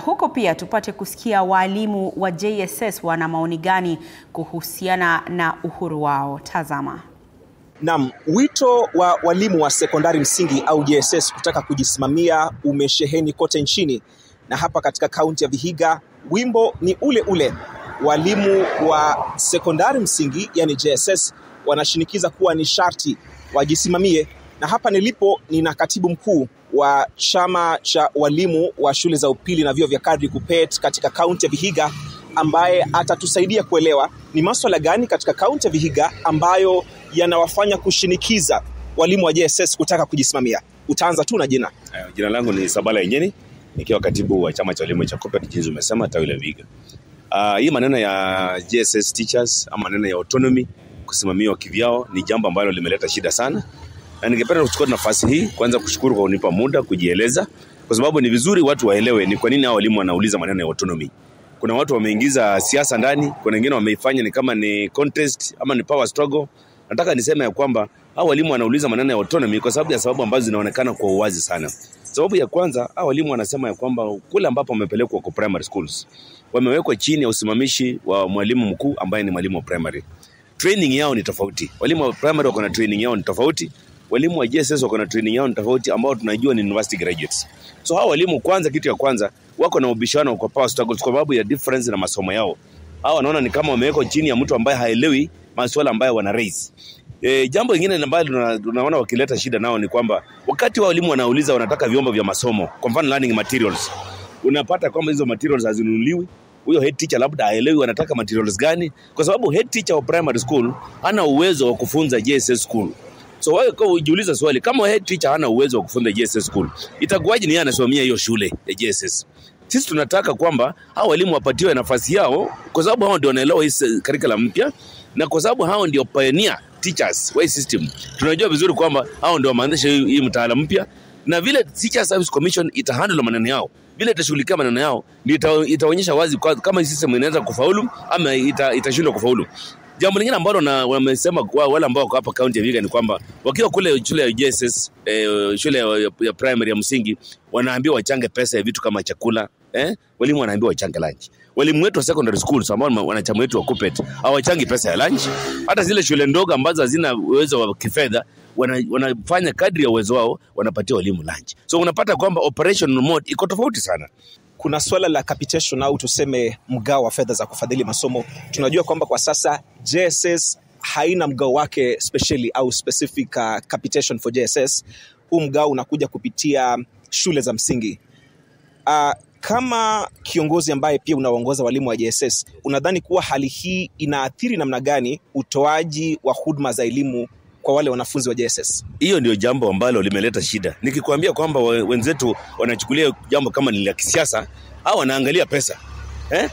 huko pia tupate kusikia walimu wa JSS wana maoni gani kuhusiana na uhuru wao. Tazama. Naam, wito wa walimu wa sekondari msingi au JSS kutaka kujisimamia umesheheni kote nchini, na hapa katika kaunti ya Vihiga wimbo ni ule ule. Walimu wa sekondari msingi yani JSS wanashinikiza kuwa ni sharti wajisimamie, na hapa nilipo nina katibu mkuu wa chama cha walimu wa shule za upili na vyuo vya kadri KUPPET katika kaunti ya Vihiga, ambaye atatusaidia kuelewa ni masuala gani katika kaunti ya Vihiga ambayo yanawafanya kushinikiza walimu wa JSS kutaka kujisimamia. Utaanza tu na jina. Jina langu ni Sabala Enyeni, nikiwa katibu wa chama cha walimu cha KUPPET jinsi umesema tawi la Vihiga. Hii maneno ya JSS teachers ama maneno ya autonomy kusimamiwa kivyao ni jambo ambalo limeleta shida sana. Na ningependa kuchukua nafasi hii kwanza kushukuru kwa kunipa muda kujieleza, kwa sababu ni vizuri watu waelewe ni kwa nini hao walimu wanauliza maneno ya autonomy. Kuna watu wameingiza siasa ndani, kuna wengine wameifanya ni kama ni contest ama ni power struggle. Nataka niseme ya kwamba hao walimu wanauliza maneno ya autonomy kwa sababu ya sababu ambazo zinaonekana kwa uwazi sana. Sababu ya kwanza, hao walimu wanasema ya kwamba kule ambapo wamepelekwa kwa primary schools wamewekwa chini ya usimamishi wa mwalimu mkuu ambaye ni mwalimu wa primary. Training yao ni tofauti. Walimu wa primary wako na training yao ni tofauti. Walimu wa JSS wako na training yao ni tofauti, ambao tunajua ni university graduates. So hao walimu kwanza, kitu ya kwanza, wako na ubishano kwa power struggles kwa sababu ya difference na masomo yao. Hao wanaona ni kama wamewekwa chini ya mtu ambaye haelewi masuala ambayo wana raise. Jambo lingine ambalo tunaona wakileta shida nao ni kwamba wakati wa walimu wanauliza wanataka vyombo vya masomo, kwa mfano learning materials, unapata kwamba hizo materials hazinunuliwi. Huyo head teacher labda haelewi wanataka materials gani, kwa sababu head teacher wa primary school hana uwezo wa kufunza JSS school. So wewe kwa ujiuliza swali, kama head teacher hana uwezo wa kufunza JSS school, itakuwaje ni yeye anasimamia hiyo shule ya JSS? Sisi tunataka kwamba hao walimu wapatiwe nafasi yao, kwa sababu hao ndio wanaelewa hii curriculum mpya, na kwa sababu hao ndio pioneer teachers wa system. Tunajua vizuri kwamba hao ndio wameanzisha hii mtaala mpya, na vile Teacher Service Commission itahandle maneno yao, vile itashughulikia maneno yao, ndio itaonyesha wazi kama hii system inaweza kufaulu ama itashindwa kufaulu. Jambo lingine ambalo wamesema kwa wale ambao wako hapa kaunti ya Vihiga ni kwamba wakiwa kule shule ya JSS, shule ya primary ya msingi, wanaambiwa wachange pesa ya vitu kama chakula, walimu wanaambiwa wachange lunch. Walimu wetu wa secondary schools ambao wanachama wetu wa KUPPET hawachangi pesa ya lunch. Hata zile shule ndogo ambazo hazina uwezo wa kifedha wanafanya kadri ya uwezo wao, wanapatia walimu lunch. So unapata kwamba operation mode iko tofauti sana. Kuna swala la capitation au tuseme mgao wa fedha za kufadhili masomo. Tunajua kwamba kwa sasa JSS haina mgao wake specially au specific capitation for JSS. Huu mgao unakuja kupitia shule za msingi. Kama kiongozi ambaye pia unaongoza walimu wa JSS, unadhani kuwa hali hii inaathiri namna gani utoaji wa huduma za elimu kwa wale wanafunzi wa JSS? Hiyo ndio jambo ambalo limeleta shida. Nikikwambia kwamba wenzetu wanachukulia jambo kama ni la kisiasa, au wanaangalia pesa.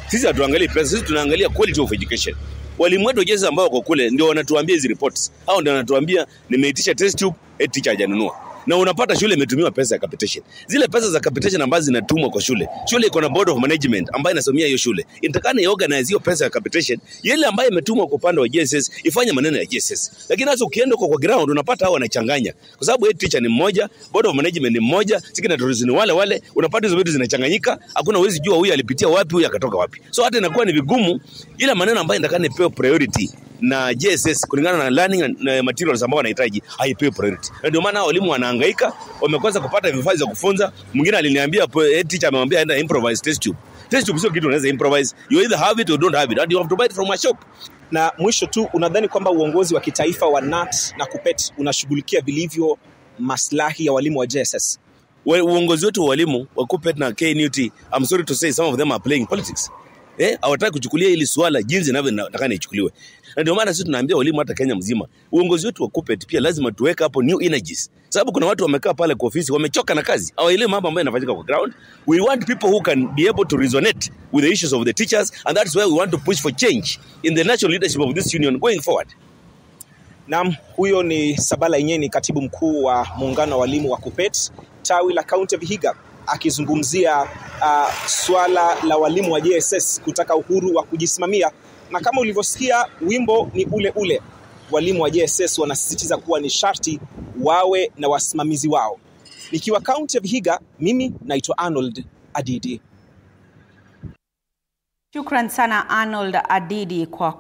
Sisi hatuangalii pesa, sisi tunaangalia quality of education. Walimu wetu JSS ambao wako kule ndio wanatuambia hizi reports. Hao ndio wanatuambia nimeitisha test tube, teacher hajanunua. Na unapata shule imetumiwa pesa ya capitation. Zile pesa za capitation ambazo zinatumwa kwa shule, shule iko na board of management ambayo inasimamia hiyo shule. Inatakana iorganize hiyo pesa ya capitation, ile ambayo imetumwa kwa upande wa JSS ifanye maneno ya JSS. Lakini hasa ukienda kwa ground unapata hao wanachanganya. Kwa sababu head teacher ni mmoja, board of management ni mmoja, signatories ni wale, unapata hizo vitu zinachanganyika, hakuna uwezi jua huyu alipitia wapi, huyu akatoka wapi. So hata inakuwa ni vigumu ile maneno ambayo inatakana ipewe priority na JSS kulingana na learning na materials ambao wanahitaji haipewi priority. Na ndio maana walimu wanahangaika, wamekosa kupata vifaa vya kufunza. Mwingine aliniambia head teacher amemwambia aenda improvise test tube. Test tube sio kitu unaweza improvise. You either have it or don't have it, and you have to buy it from a shop. Na mwisho tu, unadhani kwamba uongozi wa kitaifa wa NAT na KUPPET unashughulikia vilivyo maslahi ya walimu wa JSS? Uongozi wetu wa walimu wa KUPPET na KNUT, I'm sorry to say some of them are playing politics. Hawataka kuchukulia hili swala jinsi inavyotakana ichukuliwe. Na ndio maana sisi tunaambia walimu hata Kenya mzima, uongozi wetu wa KUPPET pia lazima tuweke hapo new energies. Sababu kuna watu wamekaa pale kwa ofisi wamechoka na kazi, hawaelewi mambo ambayo yanafanyika kwa ground. We want people who can be able to resonate with the issues of the teachers, and that's why we want to push for change in the national leadership of this union going forward. Naam, huyo ni Sabala Enyeni, katibu mkuu wa muungano wa walimu wa KUPPET tawi la kaunti ya Vihiga, akizungumzia swala la walimu wa JSS kutaka uhuru wa kujisimamia. Na kama ulivyosikia, wimbo ni ule ule. Walimu wa JSS wanasisitiza kuwa ni sharti wawe na wasimamizi wao. Nikiwa kaunti ya Vihiga, mimi naitwa Arnold Adidi. Shukran sana Arnold Adidi kwa